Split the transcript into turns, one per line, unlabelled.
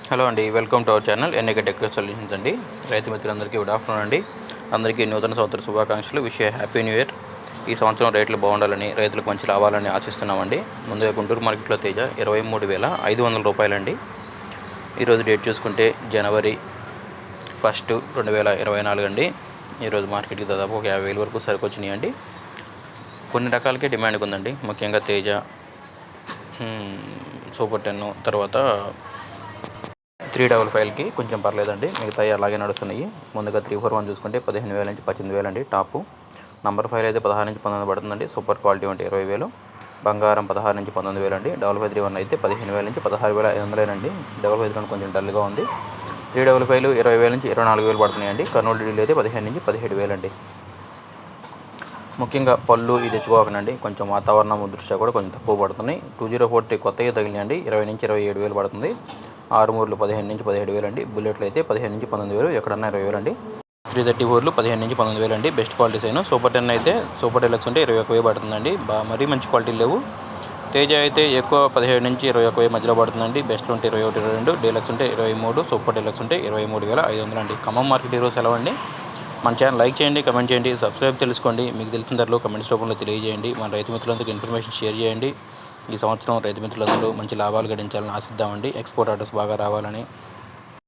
Hello అండి, welcome to our channel ఎన్నిక tech solutions అండి. రైతు మిత్రులందరికీ గుడ్ ఆఫ్టర్నూన్ అండి. అందరికీ నూతన సంవత్సర శుభాకాంక్షలు. Happy new year. ఈ సంవత్సరం రేట్లు బాగుండాలని, రైతులకు మంచి లాభాలని ఆశిస్తున్నామండి. ముందుగా గుంటూరు మార్కెట్లో తేజ 23,500 రూపాయలండి. ఈరోజు డేట్ చూసుకుంటే జనవరి 1, 2024 అండి. ఈరోజు మార్కెట్కి దాదాపు ఒక 50,000 వరకు సరుకు వచ్చినాయండి. కొన్ని రకాలకే డిమాండ్ ఉందండి. ముఖ్యంగా తేజ, సూపర్ 10, తర్వాత 355కి కొంచెం పర్లేదండి. మిగతాయి అలాగే నడుస్తున్నాయి. ముందుగా 341 చూసుకుంటే 15,000 నుంచి 18,000 అండి టాపు. నంబర్ 5 అయితే 16 నుంచి 19 పడుతుందండి. సూపర్ క్వాలిటీ అంటే 20,000. బంగారం 16 నుంచి 19,000 అండి. 5531 అయితే 15,000 నుంచి 16,500 అండి. 5531 కొంచెం డల్గా ఉంది. 355 20,000 నుంచి 24,000 పడుతున్నాయండి. కర్నూలు డీడీలు అయితే 15 నుంచి 17,000 అండి. ముఖ్యంగా పళ్ళు ఇది తెచ్చుకోకండి. కొంచెం వాతావరణం దృష్ట్యా కూడా కొంచెం తక్కువ పడుతున్నాయి. 2043 కొత్తగా తగిలినాయండి. 20 నుంచి 27,000 పడుతుంది. 6 15 నుంచి 17,000 అండి. బుల్లెట్లు అయితే 15 నుంచి 19,000, ఎక్కడన్నా 20,000 అండి. 334 15 నుంచి 19,000 అండి. బెస్ట్ క్వాలిటీస్ అయినా. సూపర్ 10 అయితే సూపర్ డీలక్స్ ఉంటే 21,000 పడుతుందండి. మరీ మంచి క్వాలిటీ లేవు. తేజ అయితే ఎక్కువ 17 నుంచి 21,000 మధ్యలో పడుతుందండి. బెస్ట్లు ఉంటే 21, 22, డీలక్స్ ఉంటే 23, సూపర్ డీలక్స్ ఉంటే 23,500 అండి. ఖమ్మం మార్కెట్ ఈరోజు సెలవు అండి. మన ఛానల్ లైక్ చేయండి, కమెంట్ చేయండి, సబ్స్క్రైబ్ తెలుసుకోండి. మీకు తెలిసిన ధరలు కమెంట్స్ రూపంలో తెలియజేయండి. మన రైతు మిత్రులందరికీ ఇన్ఫర్మేషన్ షేర్ చేయండి. ఈ సంవత్సరం రైతు మిత్రులందరూ మంచి లాభాలు గడించాలని ఆశిద్దామండి. ఎక్స్పోర్ట్ ఆర్డర్స్ బాగా రావాలని.